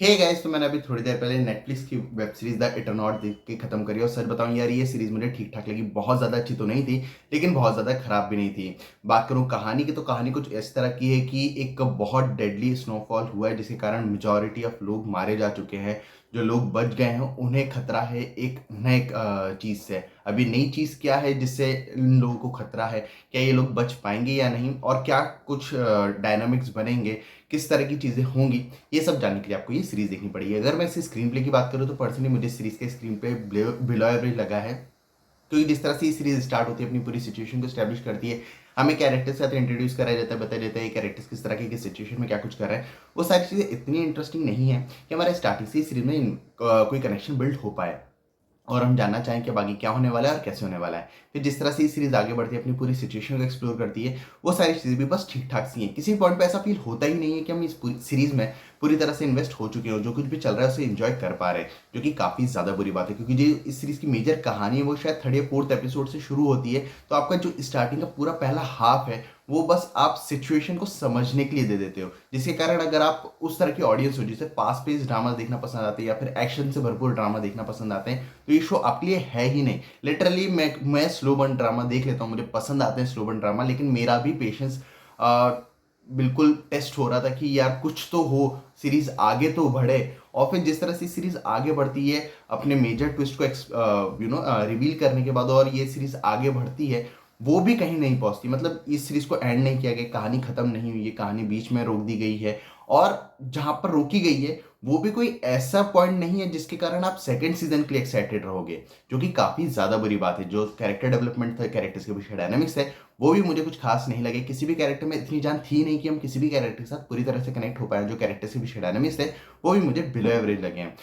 Hey guys, तो मैंने अभी थोड़ी देर पहले नेटफ्लिक्स की वेब सीरीज द इटरनॉट देख के खत्म करी और सच बताऊं यार, ये सीरीज मुझे ठीक ठाक लगी। बहुत ज़्यादा अच्छी तो नहीं थी, लेकिन बहुत ज़्यादा खराब भी नहीं थी। बात करूं कहानी की, तो कहानी कुछ इस तरह की है कि एक बहुत डेडली स्नोफॉल हुआ है, जिसके कारण मेजॉरिटी ऑफ लोग मारे जा चुके हैं। जो लोग बच गए हैं उन्हें खतरा है एक नए चीज़ से। अभी नई चीज़ क्या है जिससे इन लोगों को खतरा है? क्या ये लोग बच पाएंगे या नहीं, और क्या कुछ डायनामिक्स बनेंगे, किस तरह की चीज़ें होंगी, ये सब जानने के लिए आपको ये सीरीज देखनी पड़ेगी। अगर मैं इसकी स्क्रीन प्ले की बात करूँ तो पर्सनली मुझे सीरीज के स्क्रीन प्ले बिलो एवरेज लगा है। क्योंकि जिस तरह से ये सीरीज स्टार्ट होती है, अपनी पूरी सिचुएशन को स्टैब्लिश करती है, हमें कैरेक्टर्स के साथ इंट्रोड्यूस कराया जाता है, बताया जाता है ये कैरेक्टर्स किस तरह की सिचुएशन में क्या कुछ कर रहे हैं। वो सारी चीज़ें इतनी इंटरेस्टिंग नहीं है कि हमारे स्टार्टिंग से इस सीरीज में कोई कनेक्शन बिल्ड हो पाए और हम जानना चाहें कि अब आगे क्या होने वाला है और कैसे होने वाला है। फिर जिस तरह से ये सीरीज आगे बढ़ती है, अपनी पूरी सिचुएशन को एक्सप्लोर करती है, वो सारी चीज़ें भी बस ठीक ठाक सी हैं। किसी पॉइंट पे ऐसा फील होता ही नहीं है कि हम इस पूरी सीरीज में पूरी तरह से इन्वेस्ट हो चुके हो, जो कुछ भी चल रहा है उसे एंजॉय कर पा रहे हैं, जो कि काफ़ी ज़्यादा बुरी बात है। क्योंकि जो इस सीरीज की मेजर कहानी है वो शायद थर्ड या फोर्थ एपिसोड से शुरू होती है। तो आपका जो स्टार्टिंग का पूरा पहला हाफ है वो बस आप सिचुएशन को समझने के लिए दे देते हो, जिसके कारण अगर आप उस तरह की ऑडियंस हो जिसे फास्ट पेस ड्रामा देखना पसंद आते हैं या फिर एक्शन से भरपूर ड्रामा देखना पसंद आते हैं, तो ये शो आपके लिए है ही नहीं। लिटरली मैं स्लो बर्न ड्रामा देख लेता हूँ, मुझे पसंद आते हैं स्लो बर्न ड्रामा, लेकिन मेरा भी पेशेंस बिल्कुल टेस्ट हो रहा था कि यार कुछ तो हो, सीरीज आगे तो बढ़े। और फिर जिस तरह से सीरीज आगे बढ़ती है, अपने मेजर ट्विस्ट को रिवील करने के बाद, और ये सीरीज आगे बढ़ती है, वो भी कहीं नहीं पहुंचती। मतलब इस सीरीज को एंड नहीं किया गया, कहानी खत्म नहीं हुई है, कहानी बीच में रोक दी गई है। और जहां पर रोकी गई है वो भी कोई ऐसा पॉइंट नहीं है जिसके कारण आप सेकंड सीजन के लिए एक्साइटेड रहोगे, जो कि काफी ज्यादा बुरी बात है। जो कैरेक्टर डेवलपमेंट था, कैरेक्टर्स के पीछे डायनामिक्स है, वो भी मुझे कुछ खास नहीं लगे। किसी भी कैरेक्टर में इतनी जान थी नहीं कि हम किसी भी कैरेक्टर के साथ पूरी तरह से कनेक्ट हो पाए। जो कैरेक्टर्स के पीछे डायनामिक्स है वो भी मुझे बिलो एवरेज लगे हैं।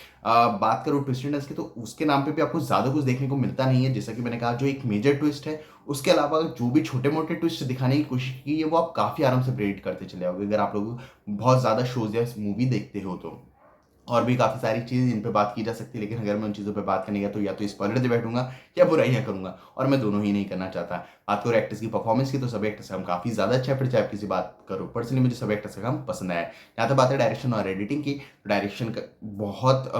बात करूँ ट्विस्ट एंड टर्न्स की, तो उसके नाम पे भी आपको ज्यादा कुछ देखने को मिलता नहीं है। जैसा कि मैंने कहा, जो एक मेजर ट्विस्ट है, उसके अलावा जो भी छोटे मोटे ट्विस्ट दिखाने की कोशिश की है वो आप काफी आराम से प्रेडिक्ट करते चले जाओगे, अगर आप लोग बहुत ज्यादा शोज या मूवी देखते हो तो। और भी काफ़ी सारी चीज़ इन पे बात की जा सकती है, लेकिन अगर मैं उन चीज़ों पे बात करने गया तो या तो स्पॉइलर दे बैठूंगा या बुराइयां करूंगा, और मैं दोनों ही नहीं करना चाहता। बात करो एक्टर्स की परफॉर्मेंस की, तो सभी एक्टर्स का काम काफ़ी ज़्यादा अच्छा है। फिर चाहे आप किसी बात करो, पर्सनली मुझे सभी एक्टर्स का काम पसंद आया। यहाँ तक बात है डायरेक्शन और एडिटिंग की, तो डायरेक्शन का बहुत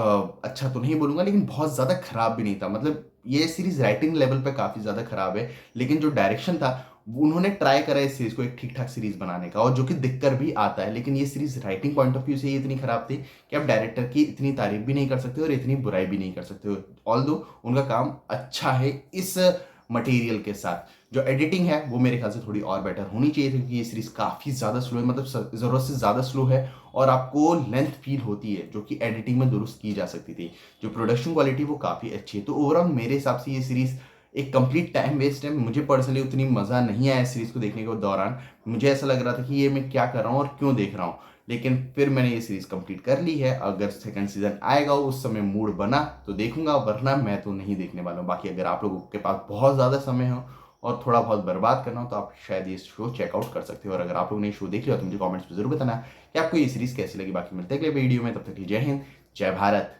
अच्छा तो नहीं बोलूंगा, लेकिन बहुत ज़्यादा खराब भी नहीं था। मतलब ये सीरीज राइटिंग लेवल पे काफ़ी ज़्यादा खराब है, लेकिन जो डायरेक्शन था उन्होंने ट्राई करा इस सीरीज को एक ठीक ठाक सीरीज बनाने का, और जो कि दिख कर भी आता है। लेकिन ये series writing point of view से ही इतनी खराब थी कि आप डायरेक्टर की इतनी तारीफ भी नहीं कर सकते और इतनी बुराई भी नहीं कर सकते हो। ऑल्दो उनका काम अच्छा है इस मटेरियल के साथ। जो एडिटिंग है वो मेरे ख्याल से थोड़ी और बेटर होनी चाहिए थी, क्योंकि ये सीरीज काफ़ी ज़्यादा स्लो है, मतलब ज़रूरत से ज़्यादा स्लो है। और आपको लेंथ फील होती है, जो कि एडिटिंग में दुरुस्त की जा सकती थी। जो प्रोडक्शन क्वालिटी वो काफ़ी अच्छी है। तो ओवरऑल मेरे हिसाब से ये सीरीज़ एक कंप्लीट टाइम वेस्ट है। मुझे पर्सनली उतनी मज़ा नहीं आया इस सीरीज को देखने के दौरान। मुझे ऐसा लग रहा था कि ये मैं क्या कर रहा हूँ और क्यों देख रहा हूँ। लेकिन फिर मैंने ये सीरीज कंप्लीट कर ली है। अगर सेकंड सीजन आएगा उस समय मूड बना तो देखूंगा, वरना मैं तो नहीं देखने वाला हूँ। बाकी अगर आप लोगों के पास बहुत ज़्यादा समय हो और थोड़ा बहुत बर्बाद करना हो, तो आप शायद ये शो चेकआउट कर सकते हो। और अगर आप लोगों ने शो देख लिया तो मुझे कमेंट्स में जरूर बताना कि आपको ये सीरीज कैसी लगी। बाकी मिलते हैं अगले वीडियो में, तब तक के लिए जय हिंद, जय भारत।